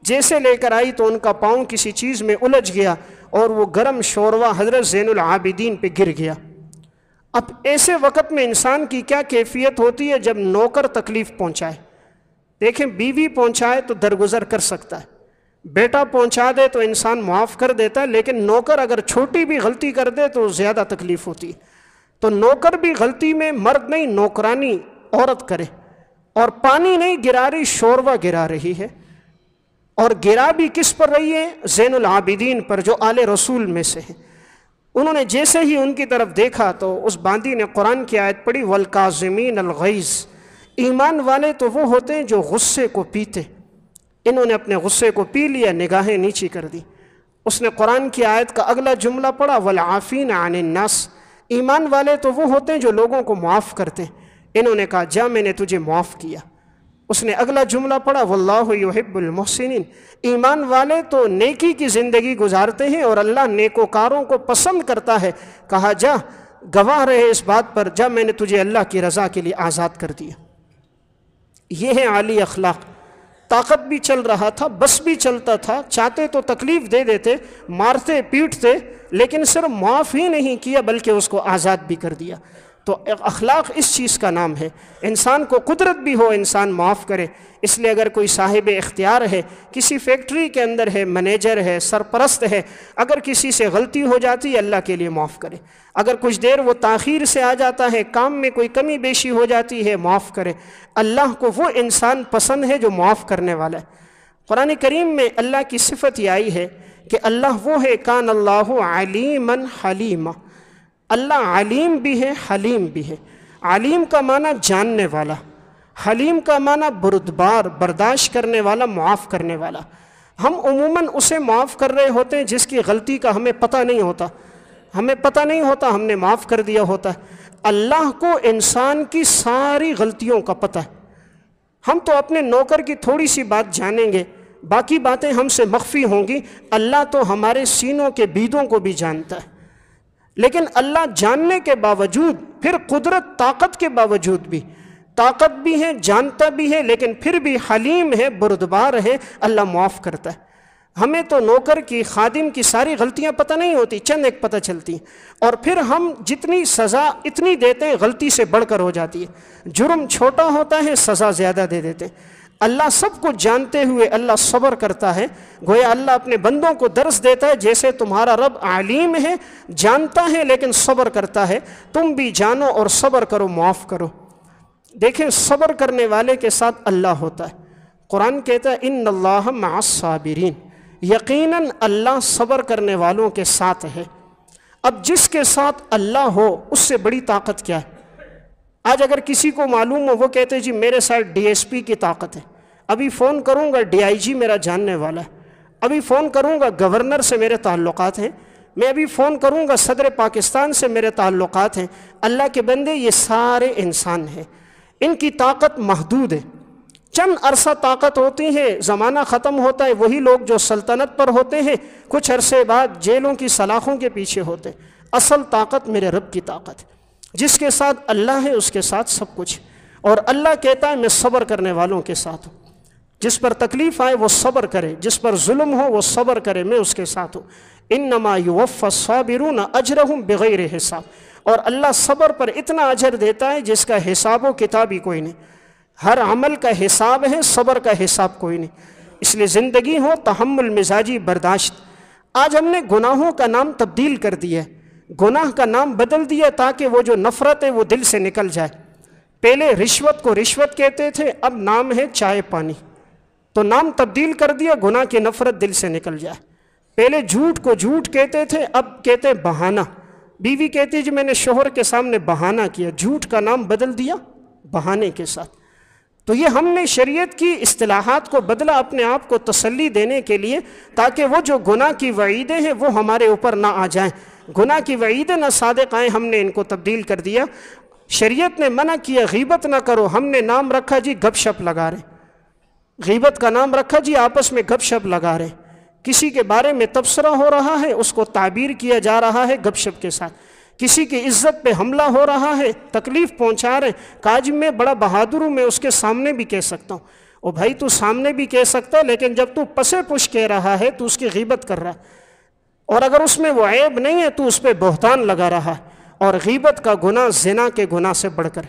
جیسے لے کر آئی تو ان کا پاؤں کسی چیز میں الجھ گیا اور وہ گرم شوروا حضرت زین العابدین پہ گر گیا۔ اب ایسے وقت میں انسان کی کیا کیفیت ہوتی ہے جب نوکر تکلیف پہنچائے؟ دیکھیں، بیوی پہنچائے تو درگزر کر سکتا ہے، بیٹا پہنچا دے تو انسان معاف کر دیتا ہے، لیکن نوکر اگر چھوٹی بھی غلطی کر دے تو زیادہ تکلیف ہوتی ہے۔ تو نوکر بھی غلطی میں مرد نہیں، نوکرانی عورت کرے، اور پانی نہیں گرا رہی، شوروا گرا رہی ہے، اور گرا بھی کس پر رہی ہے؟ زین العابدین پر، جو آل رسول میں سے ہیں۔ انہوں نے جیسے ہی ان کی طرف دیکھا تو اس باندی نے قرآن کی آیت پڑھی، والکاظمین الغیظ، ایمان والے تو وہ ہوتے ہیں جو غصے کو پیتے، انہوں نے اپنے غصے کو پی لیا، نگاہیں نیچی کر دی۔ اس نے قرآن کی آیت کا اگلا جملہ پڑھا والعافین عن الناس، ایمان والے تو وہ ہوتے ہیں جو لوگوں کو معاف کرتے ہیں، انہوں نے کہا جا میں نے تجھے معاف کیا۔ اس نے اگلا جملہ پڑھا واللہ یحب المحسنین، ایمان والے تو نیکی کی زندگی گزارتے ہیں اور اللہ نیکوکاروں کو پسند کرتا ہے، کہا جا گواہ رہے اس بات پر، جا میں نے تجھے اللہ کی رضا کے لیے آزاد کر دیا۔ یہ ہے عالی اخلاق۔ طاقت بھی چل رہا تھا، بس بھی چلتا تھا، چاہتے تو تکلیف دے دیتے، مارتے پیٹتے، لیکن صرف معاف ہی نہیں کیا بلکہ اس کو آزاد بھی کر دیا۔ تو اخلاق اس چیز کا نام ہے، انسان کو قدرت بھی ہو انسان معاف کرے۔ اس لیے اگر کوئی صاحب اختیار ہے، کسی فیکٹری کے اندر ہے، منیجر ہے، سرپرست ہے، اگر کسی سے غلطی ہو جاتی ہے اللہ کے لیے معاف کرے۔ اگر کچھ دیر وہ تاخیر سے آ جاتا ہے، کام میں کوئی کمی بیشی ہو جاتی ہے، معاف کرے۔ اللہ کو وہ انسان پسند ہے جو معاف کرنے والا ہے۔ قرآن کریم میں اللہ کی صفت یہ آئی ہے کہ اللہ وہ ہے کان اللہ علیما حلیما، اللہ علیم بھی ہے حلیم بھی ہے۔ علیم کا معنی جاننے والا، حلیم کا معنی بردبار، برداشت کرنے والا، معاف کرنے والا۔ ہم عموماً اسے معاف کر رہے ہوتے ہیں جس کی غلطی کا ہمیں پتہ نہیں ہوتا، ہمیں پتہ نہیں ہوتا ہم نے معاف کر دیا ہوتا ہے۔ اللہ کو انسان کی ساری غلطیوں کا پتہ ہے۔ ہم تو اپنے نوکر کی تھوڑی سی بات جانیں گے، باقی باتیں ہم سے مخفی ہوں گی، اللہ تو ہمارے سینوں کے بیدوں کو بھی جانتا ہے۔ لیکن اللہ جاننے کے باوجود، پھر قدرت طاقت کے باوجود بھی، طاقت بھی ہے جانتا بھی ہے لیکن پھر بھی حلیم ہے، بردبار ہے، اللہ معاف کرتا ہے۔ ہمیں تو نوکر کی، خادم کی ساری غلطیاں پتہ نہیں ہوتی، چند ایک پتہ چلتی ہیں، اور پھر ہم جتنی سزا اتنی دیتے ہیں غلطی سے بڑھ کر ہو جاتی ہے۔ جرم چھوٹا ہوتا ہے، سزا زیادہ دے دیتے ہیں۔ اللہ سب کو جانتے ہوئے اللہ صبر کرتا ہے، گویا اللہ اپنے بندوں کو درس دیتا ہے جیسے تمہارا رب علیم ہے، جانتا ہے لیکن صبر کرتا ہے، تم بھی جانو اور صبر کرو، معاف کرو۔ دیکھیں صبر کرنے والے کے ساتھ اللہ ہوتا ہے۔ قرآن کہتا ہے ان اللہ مع الصابرین، یقیناً اللہ صبر کرنے والوں کے ساتھ ہے۔ اب جس کے ساتھ اللہ ہو اس سے بڑی طاقت کیا ہے؟ آج اگر کسی کو معلوم ہو، وہ کہتے جی میرے ساتھ ڈی ایس پی کی طاقت ہے، ابھی فون کروں گا ڈی آئی جی میرا جاننے والا ہے، ابھی فون کروں گا گورنر سے میرے تعلقات ہیں، میں ابھی فون کروں گا صدر پاکستان سے میرے تعلقات ہیں۔ اللہ کے بندے یہ سارے انسان ہیں، ان کی طاقت محدود ہے، چند عرصہ طاقت ہوتی ہے، زمانہ ختم ہوتا ہے، وہی لوگ جو سلطنت پر ہوتے ہیں کچھ عرصے بعد جیلوں کی سلاخوں کے پیچھے ہوتے ہیں۔ اصل طاقت میرے رب کی طاقت ہے، جس کے ساتھ اللہ ہے اس کے ساتھ سب کچھ، اور اللہ کہتا ہے میں صبر کرنے والوں کے ساتھ ہوں۔ جس پر تکلیف آئے وہ صبر کرے، جس پر ظلم ہو وہ صبر کرے، میں اس کے ساتھ ہوں۔ انما یوفی الصابرون اجرہم بغیر حساب، اور اللہ صبر پر اتنا اجر دیتا ہے جس کا حساب و کتاب ہی کوئی نہیں۔ ہر عمل کا حساب ہے، صبر کا حساب کوئی نہیں۔ اس لیے زندگی ہو تحمل، مزاجی برداشت۔ آج ہم نے گناہوں کا نام تبدیل کر دیا ہے، گناہ کا نام بدل دیا تاکہ وہ جو نفرت ہے وہ دل سے نکل جائے۔ پہلے رشوت کو رشوت کہتے تھے، اب نام ہے چائے پانی، تو نام تبدیل کر دیا، گناہ کی نفرت دل سے نکل جائے۔ پہلے جھوٹ کو جھوٹ کہتے تھے، اب کہتے ہیں بہانہ۔ بیوی کہتی جی میں نے شوہر کے سامنے بہانہ کیا، جھوٹ کا نام بدل دیا بہانے کے ساتھ۔ تو یہ ہم نے شریعت کی اصطلاحات کو بدلا اپنے آپ کو تسلی دینے کے لیے، تاکہ وہ جو گناہ کی وعیدیں ہیں وہ ہمارے اوپر نہ آ جائیں، گناہ کی وعیدیں نہ صادق آئیں، ہم نے ان کو تبدیل کر دیا۔ شریعت نے منع کیا غیبت نہ کرو، ہم نے نام رکھا جی گپ شپ لگا رہے، غیبت کا نام رکھا جی آپس میں گپ شپ لگا رہے، کسی کے بارے میں تبصرہ ہو رہا ہے اس کو تعبیر کیا جا رہا ہے گپ شپ کے ساتھ، کسی کی عزت پہ حملہ ہو رہا ہے، تکلیف پہنچا رہے ہیں، کاج میں بڑا بہادر ہوں، میں اس کے سامنے بھی کہہ سکتا ہوں۔ او بھائی تو سامنے بھی کہہ سکتا ہے، لیکن جب تو پسے پش کہہ رہا ہے تو اس کی غیبت کر رہا ہے، اور اگر اس میں وہ عیب نہیں ہے تو اس پہ بہتان لگا رہا ہے۔ اور غیبت کا گناہ زنا کے گناہ سے بڑھ کر،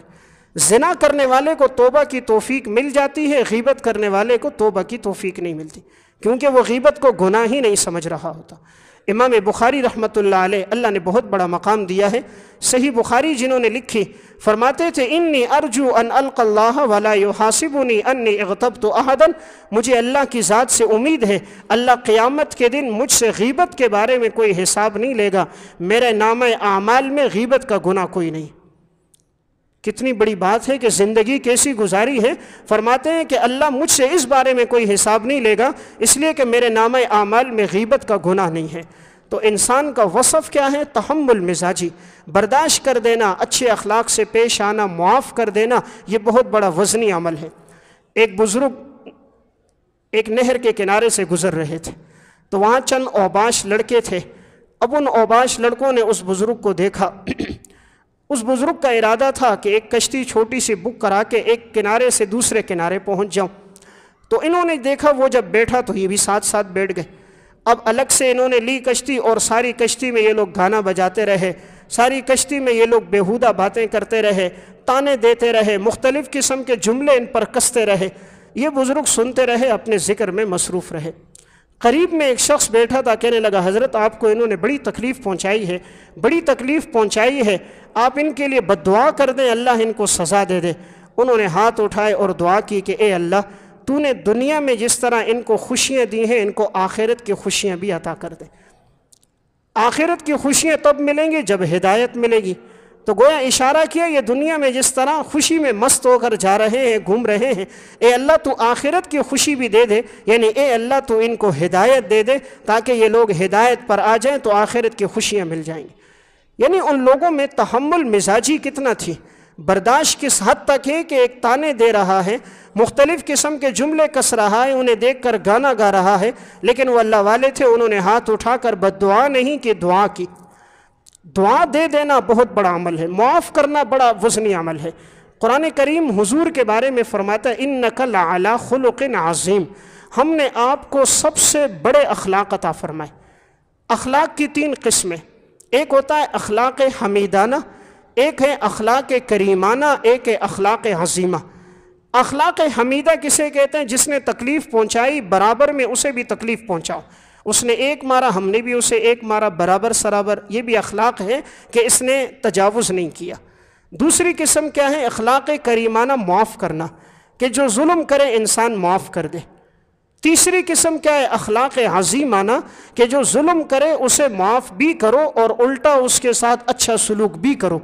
زنا کرنے والے کو توبہ کی توفیق مل جاتی ہے، غیبت کرنے والے کو توبہ کی توفیق نہیں ملتی، کیونکہ وہ غیبت کو گناہ ہی نہیں سمجھ رہا ہوتا۔ امام بخاری رحمۃ اللہ علیہ، اللہ نے بہت بڑا مقام دیا ہے، صحیح بخاری جنہوں نے لکھی فرماتے تھے انی ارجو ان القى اللہ ولا يحاسبني انی اغتبت احدا، مجھے اللہ کی ذات سے امید ہے اللہ قیامت کے دن مجھ سے غیبت کے بارے میں کوئی حساب نہیں لے گا، میرے نامہ اعمال میں غیبت کا گناہ کوئی نہیں۔ کتنی بڑی بات ہے کہ زندگی کیسی گزاری ہے. فرماتے ہیں کہ اللہ مجھ سے اس بارے میں کوئی حساب نہیں لے گا، اس لیے کہ میرے نامہ اعمال میں غیبت کا گناہ نہیں ہے. تو انسان کا وصف کیا ہے؟ تحمل مزاجی، برداشت کر دینا، اچھے اخلاق سے پیش آنا، معاف کر دینا، یہ بہت بڑا وزنی عمل ہے. ایک بزرگ ایک نہر کے کنارے سے گزر رہے تھے، تو وہاں چند اوباش لڑکے تھے. اب ان اوباش لڑکوں نے اس بزرگ کو دیکھا. اس بزرگ کا ارادہ تھا کہ ایک کشتی چھوٹی سی بک کرا کے ایک کنارے سے دوسرے کنارے پہنچ جاؤں. تو انہوں نے دیکھا وہ جب بیٹھا تو یہ بھی ساتھ ساتھ بیٹھ گئے. اب الگ سے انہوں نے لی کشتی، اور ساری کشتی میں یہ لوگ گانا بجاتے رہے، ساری کشتی میں یہ لوگ بیہودہ باتیں کرتے رہے، تانے دیتے رہے، مختلف قسم کے جملے ان پر کستے رہے. یہ بزرگ سنتے رہے، اپنے ذکر میں مصروف رہے. قریب میں ایک شخص بیٹھا تھا، کہنے لگا حضرت آپ کو انہوں نے بڑی تکلیف پہنچائی ہے، بڑی تکلیف پہنچائی ہے، آپ ان کے لیے بد دعا کر دیں، اللہ ان کو سزا دے دے. انہوں نے ہاتھ اٹھائے اور دعا کی کہ اے اللہ، تو نے دنیا میں جس طرح ان کو خوشیاں دی ہیں، ان کو آخرت کی خوشیاں بھی عطا کر دے. آخرت کی خوشیاں تب ملیں گی جب ہدایت ملے گی. تو گویا اشارہ کیا یہ دنیا میں جس طرح خوشی میں مست ہو کر جا رہے ہیں، گھوم رہے ہیں، اے اللہ تو آخرت کی خوشی بھی دے دے، یعنی اے اللہ تو ان کو ہدایت دے دے تاکہ یہ لوگ ہدایت پر آ جائیں تو آخرت کی خوشیاں مل جائیں گی. یعنی ان لوگوں میں تحمل مزاجی کتنا تھی، برداشت کس حد تک ہے کہ ایک تانے دے رہا ہے، مختلف قسم کے جملے کس رہا ہے، انہیں دیکھ کر گانا گا رہا ہے، لیکن وہ اللہ والے تھے، انہوں نے ہاتھ اٹھا کر بد دعا نہیں کی، دعا کی. دعا دے دینا بہت بڑا عمل ہے، معاف کرنا بڑا وزنی عمل ہے. قرآن کریم حضور کے بارے میں فرماتا ہے انک لعلی خلق عظیم، ہم نے آپ کو سب سے بڑے اخلاق عطا فرمائے. اخلاق کی 3 قسمیں، ایک ہوتا ہے اخلاق حمیدانہ، ایک ہے اخلاق کریمانہ، ایک ہے اخلاق عظیمہ. اخلاق حمیدہ کسے کہتے ہیں؟ جس نے تکلیف پہنچائی برابر میں اسے بھی تکلیف پہنچاؤ. اس نے ایک مارا، ہم نے بھی اسے ایک مارا، برابر سرابر. یہ بھی اخلاق ہے کہ اس نے تجاوز نہیں کیا. دوسری قسم کیا ہے؟ اخلاق کریمانہ، معاف کرنا، کہ جو ظلم کرے انسان معاف کر دے. تیسری قسم کیا ہے؟ اخلاق عظیمانہ، کہ جو ظلم کرے اسے معاف بھی کرو اور الٹا اس کے ساتھ اچھا سلوک بھی کرو.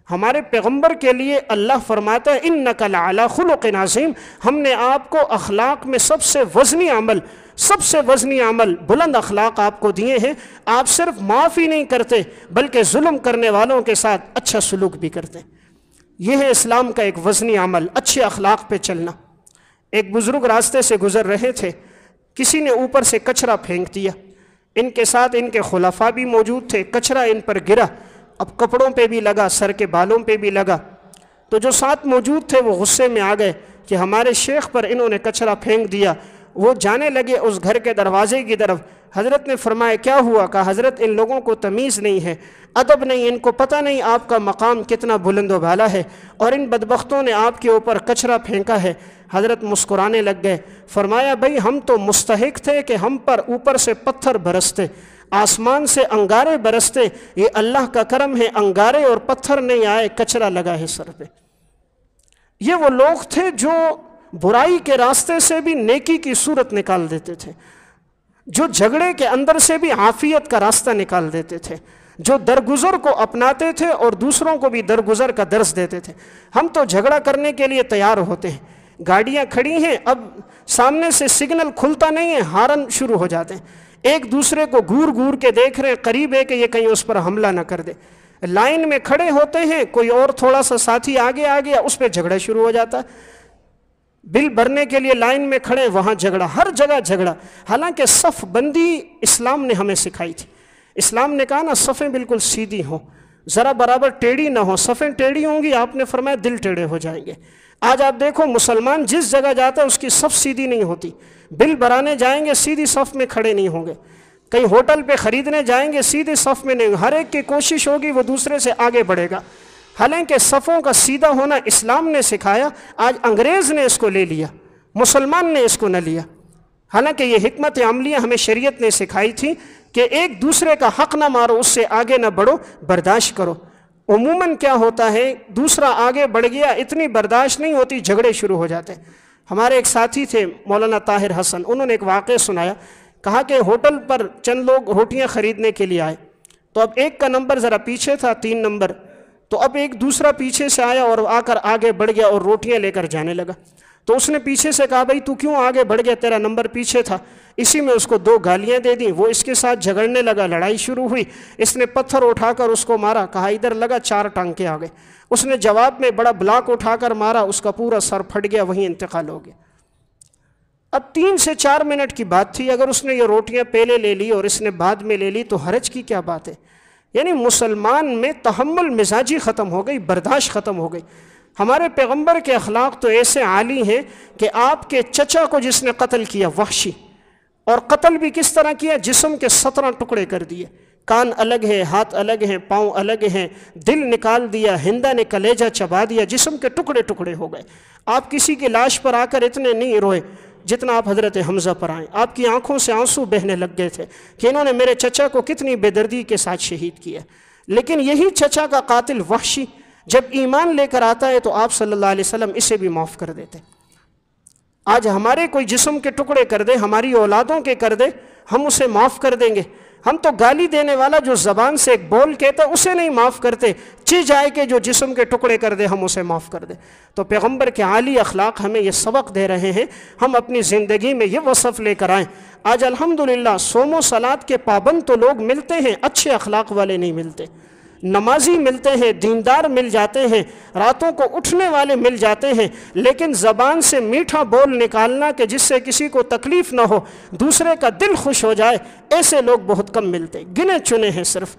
ہمارے پیغمبر کے لیے اللہ فرماتا ہے انک لعلی خلق عظیم، ہم نے آپ کو اخلاق میں سب سے وزنی عمل بلند اخلاق آپ کو دیے ہیں. آپ صرف معاف ہی نہیں کرتے بلکہ ظلم کرنے والوں کے ساتھ اچھا سلوک بھی کرتے. یہ ہے اسلام کا ایک وزنی عمل، اچھے اخلاق پہ چلنا. ایک بزرگ راستے سے گزر رہے تھے، کسی نے اوپر سے کچرا پھینک دیا، ان کے ساتھ ان کے خلفاء بھی موجود تھے، کچرا ان پر گرا، اب کپڑوں پہ بھی لگا، سر کے بالوں پہ بھی لگا. تو جو ساتھ موجود تھے وہ غصے میں آ گئے کہ ہمارے شیخ پر انہوں نے کچرا پھینک دیا. وہ جانے لگے اس گھر کے دروازے کی طرف. حضرت نے فرمایا کیا ہوا؟ کہا حضرت ان لوگوں کو تمیز نہیں ہے، ادب نہیں، ان کو پتہ نہیں آپ کا مقام کتنا بلند و بالا ہے، اور ان بدبختوں نے آپ کے اوپر کچرا پھینکا ہے. حضرت مسکرانے لگ گئے. فرمایا بھائی ہم تو مستحق تھے کہ ہم پر اوپر سے پتھر برستے، آسمان سے انگارے برستے. یہ اللہ کا کرم ہے، انگارے اور پتھر نہیں آئے، کچرا لگا ہے سر پہ. یہ وہ لوگ تھے جو برائی کے راستے سے بھی نیکی کی صورت نکال دیتے تھے، جو جھگڑے کے اندر سے بھی عافیت کا راستہ نکال دیتے تھے، جو درگزر کو اپناتے تھے اور دوسروں کو بھی درگزر کا درس دیتے تھے. ہم تو جھگڑا کرنے کے لیے تیار ہوتے ہیں، گاڑیاں کھڑی ہیں، اب سامنے سے سگنل کھلتا نہیں ہے، ہارن شروع ہو جاتے ہیں، ایک دوسرے کو گور گور کے دیکھ رہے ہیں، قریب ہے کہ یہ کہیں اس پر حملہ نہ کر دے. لائن میں کھڑے ہوتے ہیں، کوئی اور تھوڑا سا ساتھی آگے آ گیا، اس پہ جھگڑا شروع ہو جاتا ہے. بل بھرنے کے لیے لائن میں کھڑے، وہاں جھگڑا، ہر جگہ جھگڑا. حالانکہ صف بندی اسلام نے ہمیں سکھائی تھی. اسلام نے کہا نا صفیں بالکل سیدھی ہوں، ذرا برابر ٹیڑھی نہ ہو. صفیں ٹیڑھی ہوں گی آپ نے فرمایا دل ٹیڑھے ہو جائیں گے. آج آپ دیکھو مسلمان جس جگہ جاتا ہے اس کی صف سیدھی نہیں ہوتی. بل بھرانے جائیں گے سیدھی صف میں کھڑے نہیں ہوں گے، کہیں ہوٹل پہ خریدنے جائیں گے سیدھے صف میں نہیں، ہر ایک کی کوشش ہوگی وہ دوسرے سے آگے بڑھے گا. حالانکہ صفوں کا سیدھا ہونا اسلام نے سکھایا، آج انگریز نے اس کو لے لیا، مسلمان نے اس کو نہ لیا. حالانکہ یہ حکمت عملیہ ہمیں شریعت نے سکھائی تھی کہ ایک دوسرے کا حق نہ مارو، اس سے آگے نہ بڑھو، برداشت کرو. عموماً کیا ہوتا ہے، دوسرا آگے بڑھ گیا، اتنی برداشت نہیں ہوتی، جھگڑے شروع ہو جاتے ہیں. ہمارے ایک ساتھی تھے مولانا طاہر حسن، انہوں نے ایک واقعہ سنایا. کہا کہ ہوٹل پر چند لوگ روٹیاں خریدنے کے لیے آئے، تو اب ایک کا نمبر ذرا پیچھے تھا، 3 نمبر. تو اب ایک دوسرا پیچھے سے آیا اور آ کر آگے بڑھ گیا اور روٹیاں لے کر جانے لگا. تو اس نے پیچھے سے کہا بھائی تو کیوں آگے بڑھ گیا, تیرا نمبر پیچھے تھا. اسی میں اس کو 2 گالیاں دے دیں, وہ اس کے ساتھ جھگڑنے لگا, لڑائی شروع ہوئی. اس نے پتھر اٹھا کر اس کو مارا, کہا ادھر لگا, 4 ٹانکے آ گئے. اس نے جواب میں بڑا بلاک اٹھا کر مارا, اس کا پورا سر پھٹ گیا, وہیں انتقال ہو گیا. اب 3 سے 4 منٹ کی بات تھی. اگر اس نے یہ روٹیاں پہلے لے لی اور اس نے بعد میں لے لی تو حرج کی کیا بات ہے؟ یعنی مسلمان میں تحمل مزاجی ختم ہو گئی, برداشت ختم ہو گئی. ہمارے پیغمبر کے اخلاق تو ایسے عالی ہیں کہ آپ کے چچا کو جس نے قتل کیا, وحشی, اور قتل بھی کس طرح کیا, جسم کے 17 ٹکڑے کر دیے, کان الگ ہیں, ہاتھ الگ ہیں, پاؤں الگ ہیں, دل نکال دیا, ہندا نے کلیجہ چبا دیا, جسم کے ٹکڑے ٹکڑے ہو گئے. آپ کسی کی لاش پر آ کر اتنے نہیں روئے جتنا آپ حضرت حمزہ پر آئیں. آپ کی آنکھوں سے آنسو بہنے لگ گئے تھے کہ انہوں نے میرے چچا کو کتنی بے دردی کے ساتھ شہید کیا. لیکن یہی چچا کا قاتل وحشی جب ایمان لے کر آتا ہے تو آپ صلی اللہ علیہ وسلم اسے بھی معاف کر دیتے. آج ہمارے کوئی جسم کے ٹکڑے کر دے, ہماری اولادوں کے کر دے, ہم اسے معاف کر دیں گے. ہم تو گالی دینے والا جو زبان سے ایک بول کہتا ہے اسے نہیں معاف کرتے, جائے کہ جو جسم کے ٹکڑے کر دے ہم اسے معاف کر دیں. تو پیغمبر کے عالی اخلاق ہمیں یہ سبق دے رہے ہیں, ہم اپنی زندگی میں یہ وصف لے کر آئیں. آج الحمدللہ صوم و صلات کے پابند تو لوگ ملتے ہیں, اچھے اخلاق والے نہیں ملتے. نمازی ملتے ہیں, دیندار مل جاتے ہیں, راتوں کو اٹھنے والے مل جاتے ہیں, لیکن زبان سے میٹھا بول نکالنا کہ جس سے کسی کو تکلیف نہ ہو, دوسرے کا دل خوش ہو جائے, ایسے لوگ بہت کم ملتے, گنے چنے ہیں صرف.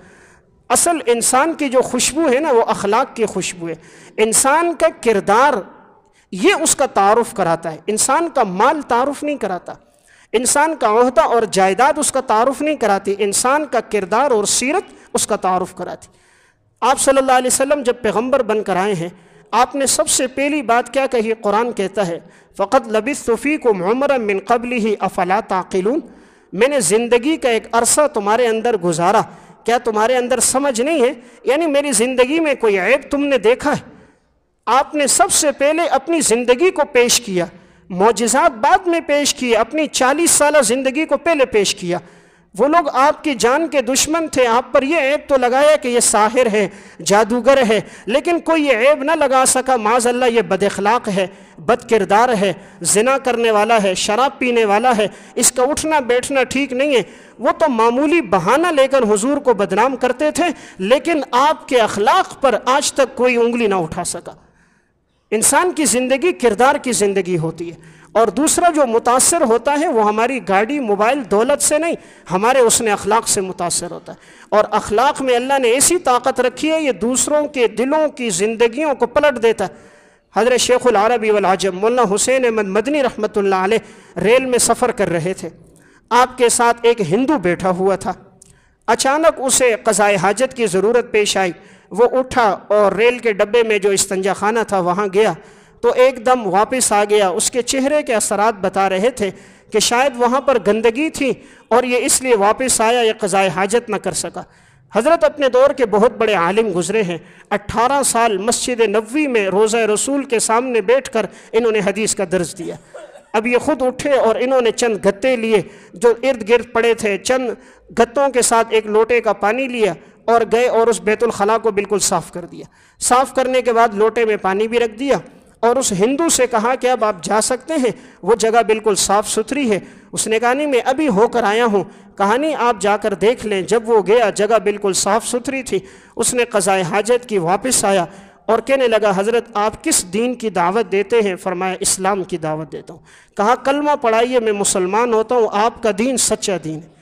اصل انسان کی جو خوشبو ہے نا وہ اخلاق کی خوشبو ہے. انسان کا کردار یہ اس کا تعارف کراتا ہے. انسان کا مال تعارف نہیں کراتا, انسان کا عہدہ اور جائیداد اس کا تعارف نہیں کراتی, انسان کا کردار اور سیرت اس کا تعارف کراتی. آپ صلی اللہ علیہ وسلم جب پیغمبر بن کر آئے ہیں, آپ نے سب سے پہلی بات کیا کہی؟ قرآن کہتا ہے فَقَدْ لَبِثْتُ فِيكُمْ عُمْرًا مِّن قَبْلِهِ أَفَلَا تَعْقِلُونَ, میں نے زندگی کا ایک عرصہ تمہارے اندر گزارا, کیا تمہارے اندر سمجھ نہیں ہے؟ یعنی میری زندگی میں کوئی عیب تم نے دیکھا ہے؟ آپ نے سب سے پہلے اپنی زندگی کو پیش کیا, معجزات بعد میں پیش کیے, اپنی 40 سالہ زندگی کو پہلے پیش کیا. وہ لوگ آپ کی جان کے دشمن تھے, آپ پر یہ عیب تو لگایا کہ یہ ساحر ہے, جادوگر ہے, لیکن کوئی یہ عیب نہ لگا سکا معاذ اللہ یہ بد اخلاق ہے, بد کردار ہے, زنا کرنے والا ہے, شراب پینے والا ہے, اس کا اٹھنا بیٹھنا ٹھیک نہیں ہے. وہ تو معمولی بہانہ لے کر حضور کو بدنام کرتے تھے, لیکن آپ کے اخلاق پر آج تک کوئی انگلی نہ اٹھا سکا. انسان کی زندگی کردار کی زندگی ہوتی ہے. اور دوسرا جو متاثر ہوتا ہے وہ ہماری گاڑی موبائل دولت سے نہیں, ہمارے حسن اخلاق سے متاثر ہوتا ہے. اور اخلاق میں اللہ نے ایسی طاقت رکھی ہے, یہ دوسروں کے دلوں کی زندگیوں کو پلٹ دیتا ہے. حضرت شیخ العربی والعجم مولانا حسین احمد مدنی رحمۃ اللہ علیہ ریل میں سفر کر رہے تھے. آپ کے ساتھ ایک ہندو بیٹھا ہوا تھا. اچانک اسے قضائے حاجت کی ضرورت پیش آئی. وہ اٹھا اور ریل کے ڈبے میں جو استنجا خانہ تھا وہاں گیا تو ایک دم واپس آ گیا. اس کے چہرے کے اثرات بتا رہے تھے کہ شاید وہاں پر گندگی تھی اور یہ اس لیے واپس آیا, یہ قضائے حاجت نہ کر سکا. حضرت اپنے دور کے بہت بڑے عالم گزرے ہیں. 18 سال مسجد نبوی میں روضہ رسول کے سامنے بیٹھ کر انہوں نے حدیث کا درس دیا. اب یہ خود اٹھے اور انہوں نے چند گتے لیے جو ارد گرد پڑے تھے, چند گتوں کے ساتھ ایک لوٹے کا پانی لیا اور گئے اور اس بیت الخلاء کو بالکل صاف کر دیا. صاف کرنے کے بعد لوٹے میں پانی بھی رکھ دیا اور اس ہندو سے کہا کہ اب آپ جا سکتے ہیں, وہ جگہ بالکل صاف ستھری ہے. اس نے کہا نہیں میں ابھی ہو کر آیا ہوں. کہا نہیں آپ جا کر دیکھ لیں. جب وہ گیا جگہ بالکل صاف ستھری تھی. اس نے قضائے حاجت کی, واپس آیا اور کہنے لگا حضرت آپ کس دین کی دعوت دیتے ہیں؟ فرمایا اسلام کی دعوت دیتا ہوں. کہا کلمہ پڑھائیے میں مسلمان ہوتا ہوں, آپ کا دین سچا دین ہے.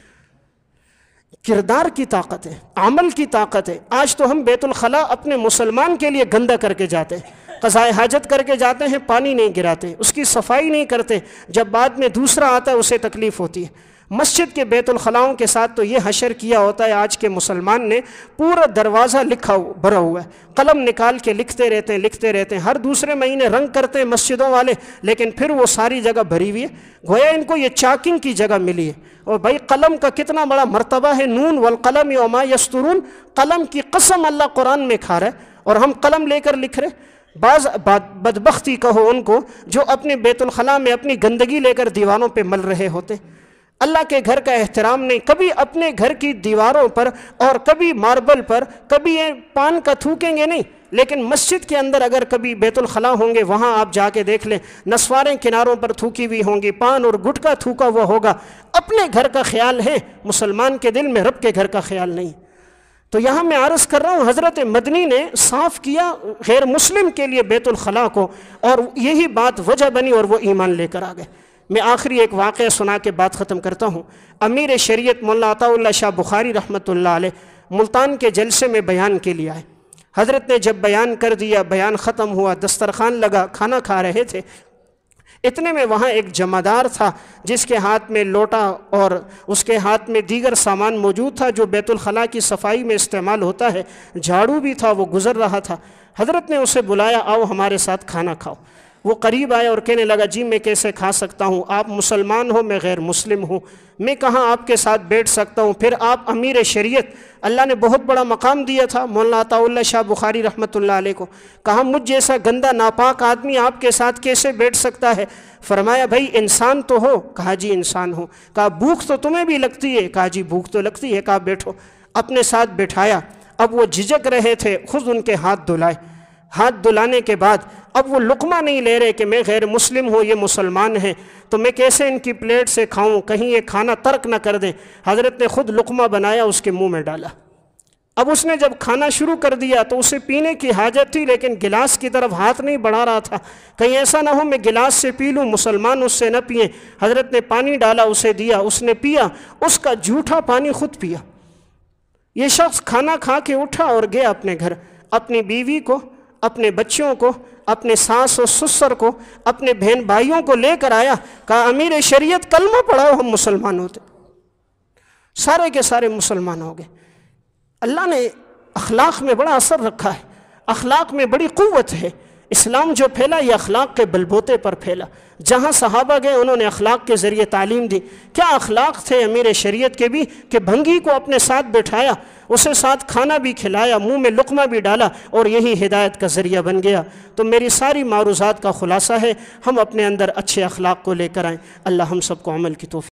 کردار کی طاقت ہے, عمل کی طاقت ہے. آج تو ہم بیت الخلاء اپنے مسلمان کے لیے گندا کر کے جاتے ہیں, قضائے حاجت کر کے جاتے ہیں, پانی نہیں گراتے, اس کی صفائی نہیں کرتے. جب بعد میں دوسرا آتا ہے اسے تکلیف ہوتی ہے. مسجد کے بیت الخلاؤں کے ساتھ تو یہ حشر کیا ہوتا ہے. آج کے مسلمان نے پورا دروازہ لکھا بھرا ہوا ہے, قلم نکال کے لکھتے رہتے ہیں. ہر دوسرے مہینے رنگ کرتے ہیں مسجدوں والے, لیکن پھر وہ ساری جگہ بھری ہوئی ہے. گویا ان کو یہ چاکنگ کی جگہ ملی ہے. اور بھائی قلم کا کتنا بڑا مرتبہ ہے, نون والقلم وما یسطرون, قلم کی قسم اللہ قرآن میں کھا رہا ہے اور ہم قلم لے کر لکھ رہے. بعض بدبختی کہو ان کو جو اپنے بیت الخلاء میں اپنی گندگی لے کر دیوانوں پہ مل رہے ہوتے. اللہ کے گھر کا احترام نہیں، کبھی اپنے گھر کی دیواروں پر اور کبھی ماربل پر کبھی یہ پان کا تھوکیں گے نہیں، لیکن مسجد کے اندر اگر کبھی بیت الخلا ہوں گے وہاں آپ جا کے دیکھ لیں، نسواریں کناروں پر تھوکی ہوئی ہوں گی، پان اور گٹکا تھوکا ہوا ہوگا۔ اپنے گھر کا خیال ہے، مسلمان کے دل میں رب کے گھر کا خیال نہیں۔ تو یہاں میں عرض کر رہا ہوں، حضرت مدنی نے صاف کیا غیر مسلم کے لیے بیت الخلا کو، اور یہی بات وجہ بنی اور وہ ایمان لے کر آ گئے۔ میں آخری ایک واقعہ سنا کے بات ختم کرتا ہوں۔ امیر شریعت مولانا عطا اللہ شاہ بخاری رحمۃ اللہ علیہ ملتان کے جلسے میں بیان کے لیے آئے۔ حضرت نے جب بیان کر دیا، بیان ختم ہوا، دسترخوان لگا، کھانا کھا رہے تھے، اتنے میں وہاں ایک جمعدار تھا جس کے ہاتھ میں لوٹا اور اس کے ہاتھ میں دیگر سامان موجود تھا جو بیت الخلا کی صفائی میں استعمال ہوتا ہے، جھاڑو بھی تھا، وہ گزر رہا تھا۔ حضرت نے اسے بلایا، آؤ ہمارے ساتھ کھانا کھاؤ۔ وہ قریب آیا اور کہنے لگا، جی میں کیسے کھا سکتا ہوں، آپ مسلمان ہو، میں غیر مسلم ہوں، میں کہاں آپ کے ساتھ بیٹھ سکتا ہوں، پھر آپ امیر شریعت، اللہ نے بہت بڑا مقام دیا تھا مولانا عطا اللہ شاہ بخاری رحمۃ اللہ علیہ کو، کہا مجھ جیسا گندا ناپاک آدمی آپ کے ساتھ کیسے بیٹھ سکتا ہے؟ فرمایا بھائی انسان تو ہو؟ کہا جی انسان ہو۔ کہا بھوک تو تمہیں بھی لگتی ہے؟ کہا جی بھوک تو لگتی ہے۔ کہا بیٹھو۔ اپنے ساتھ بٹھایا۔ اب وہ جھجک رہے تھے، خود ان کے ہاتھ دھلائے۔ ہاتھ دھلانے کے بعد اب وہ لقمہ نہیں لے رہے کہ میں غیر مسلم ہوں، یہ مسلمان ہیں، تو میں کیسے ان کی پلیٹ سے کھاؤں، کہیں یہ کھانا ترک نہ کر دیں۔ حضرت نے خود لقمہ بنایا، اس کے منہ میں ڈالا۔ اب اس نے جب کھانا شروع کر دیا تو اسے پینے کی حاجت تھی، لیکن گلاس کی طرف ہاتھ نہیں بڑھا رہا تھا، کہیں ایسا نہ ہو میں گلاس سے پی لوں، مسلمان اس سے نہ پئیں۔ حضرت نے پانی ڈالا، اسے دیا، اس نے پیا، اس کا جھوٹا پانی خود پیا۔ یہ شخص کھانا کھا کے اٹھا اور گیا اپنے گھر، اپنی بیوی کو، اپنے بچوں کو، اپنے ساس و سسر کو، اپنے بہن بھائیوں کو لے کر آیا، کہا امیر شریعت کلمہ پڑھاؤ، ہم مسلمان ہوتے۔ سارے کے سارے مسلمان ہو گئے۔ اللہ نے اخلاق میں بڑا اثر رکھا ہے، اخلاق میں بڑی قوت ہے۔ اسلام جو پھیلا یہ اخلاق کے بلبوتے پر پھیلا۔ جہاں صحابہ گئے انہوں نے اخلاق کے ذریعے تعلیم دی۔ کیا اخلاق تھے امیر شریعت کے بھی کہ بھنگی کو اپنے ساتھ بٹھایا، اسے ساتھ کھانا بھی کھلایا، منہ میں لقمہ بھی ڈالا، اور یہی ہدایت کا ذریعہ بن گیا۔ تو میری ساری معروضات کا خلاصہ ہے، ہم اپنے اندر اچھے اخلاق کو لے کر آئیں۔ اللہ ہم سب کو عمل کی توفیق